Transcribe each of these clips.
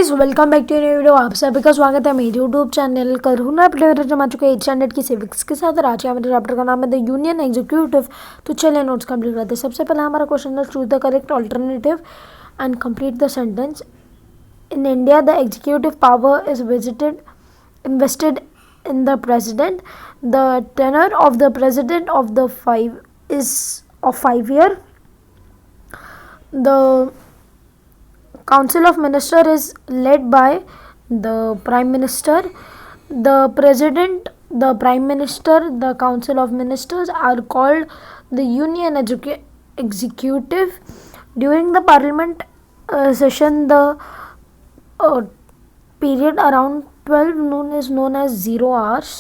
Guys, welcome back to new video. आप सभी का स्वागत है मेरे यूट्यूब चैनल करुणा प्लेयर जमा चुके 8 स्टैंडर्ड की सिविक्स के साथ। और आज का हमारे चैप्टर का नाम है द यूनियन एग्जीक्यूटिव। तो चलिए नोट्स कंप्लीट करते हैं। सबसे पहले हमारा क्वेश्चन है, choose the correct alternative and complete the sentence. In India the executive power is invested in the president. The tenure of the president of the 5 year. The Council of Ministers is led by the Prime Minister. The President, the Prime Minister, the Council of Ministers are called the Union Executive. During the Parliament session, the period around 12 noon is known as 0 hours.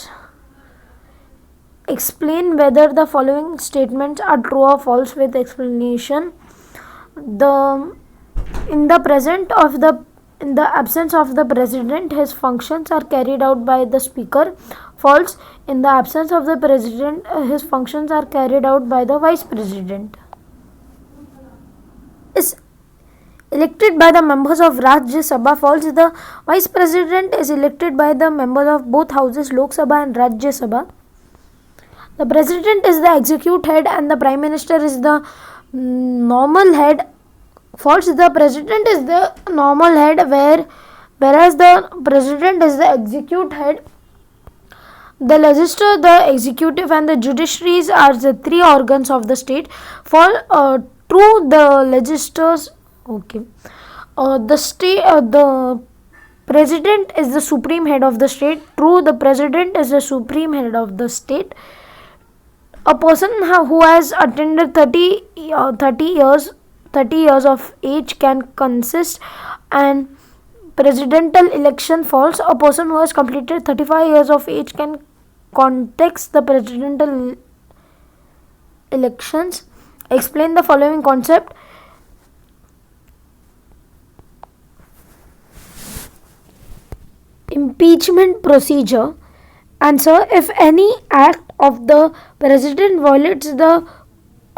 Explain whether the following statements are true or false with explanation. In the absence of the president, his functions are carried out by the speaker. False. In the absence of the president, his functions are carried out by the vice president. Is elected by the members of Rajya Sabha. False. The vice president is elected by the members of both houses, Lok Sabha and Rajya Sabha. The president is the executive head and the prime minister is the normal head. False. The president is the normal head, whereas the president is the executive head. The legislature, the executive, and the judiciaries are the three organs of the state. For true, the legislators. Okay. The president is the supreme head of the state. True, the president is the supreme head of the state. A person who has attended 30 years of age can contest an presidential election. False. A person who has completed 35 years of age can contest the presidential elections. Explain the following concept. Impeachment procedure. Answer. If any act of the president violates the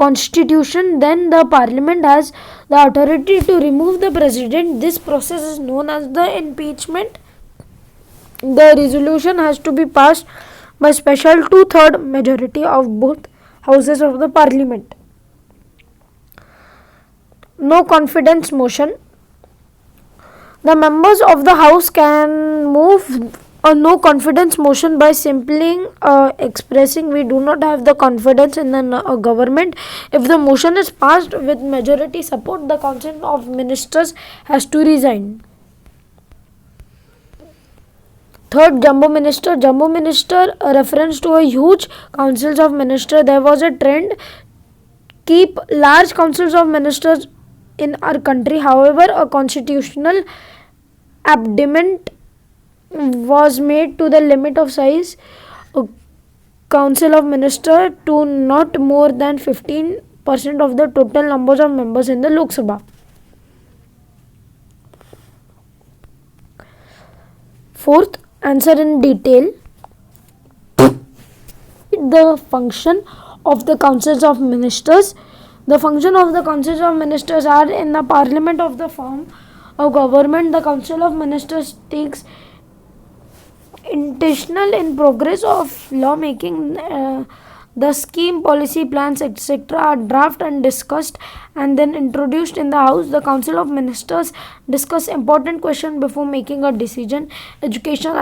constitution, then the parliament has the authority to remove the president. This process is known as the impeachment. The resolution has to be passed by special 2/3 majority of both houses of the parliament. No confidence motion. The members of the house can move a no confidence motion by simply expressing we do not have the confidence in the government. If the motion is passed with majority support, the council of ministers has to resign. Third, jumbo minister. Jumbo minister, a reference to a huge councils of ministers. There was a trend keep large councils of ministers in our country. However, a constitutional amendment was made to the limit of size a council of ministers to not more than 15% of the total numbers of members in the Lok Sabha. Fourth, answer in detail. The function of the councils of ministers. The function of the councils of ministers are in the parliament of the form of government. The council of ministers takes intentional in progress of law making. The scheme, policy, plans, etc. are drafted and discussed and then introduced in the house. The council of ministers discuss important questions before making a decision. Education,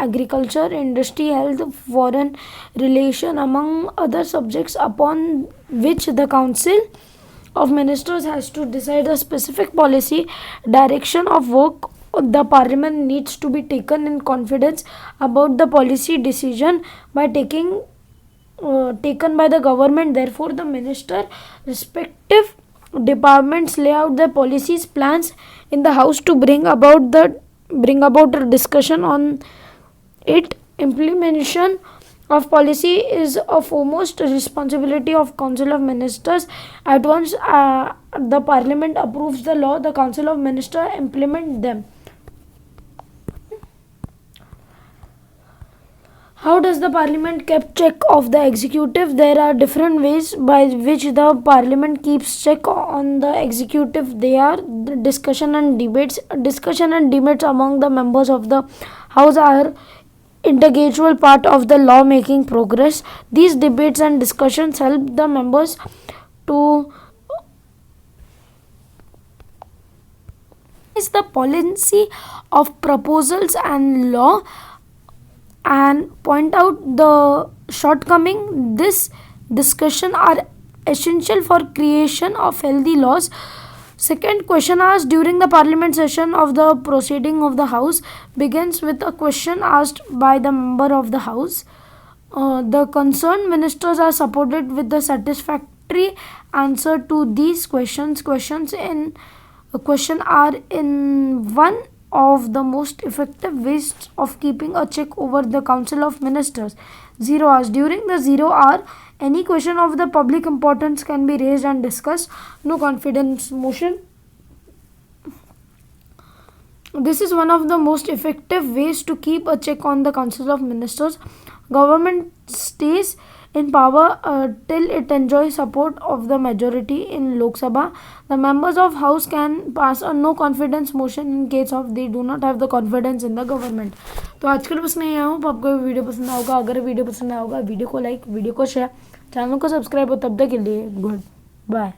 agriculture, industry, health, foreign relation, among other subjects upon which the council of ministers has to decide a specific policy direction of work. The parliament needs to be taken in confidence about the policy decision by taken by the government. Therefore, the minister respective departments lay out their policies, plans in the house to bring about a discussion on it. Implementation of policy is a foremost responsibility of council of ministers. At once the parliament approves the law, the council of ministers implement them. How does the parliament keep check of the executive? There are different ways by which the parliament keeps check on the executive. They are the discussion and debates. Discussion and debates among the members of the house are integral part of the law making progress. These debates and discussions help the members to is the policy of proposals and law and point out the shortcoming. This discussion are essential for creation of healthy laws. Second question asked during the parliament session of the proceeding of the house begins with a question asked by the member of the house. The concerned ministers are supported with the satisfactory answer to these questions. Question are in one of the most effective ways of keeping a check over the council of ministers. 0 hours during the 0 hour any question of the public importance can be raised and discussed. No confidence motion. This is one of the most effective ways to keep a check on the council of ministers. Government stays in power till it enjoys support of the majority in Lok Sabha. The members of house can pass a no confidence motion in case of they do not have the confidence in the government. तो आजकल बस मैं यहाँ हूँ, आपको video पसंद आया होगा. अगर वीडियो पसंद आया होगा वीडियो को लाइक, वीडियो को शेयर, चैनल को सब्सक्राइब हो. तब तक के लिए गुड बाय.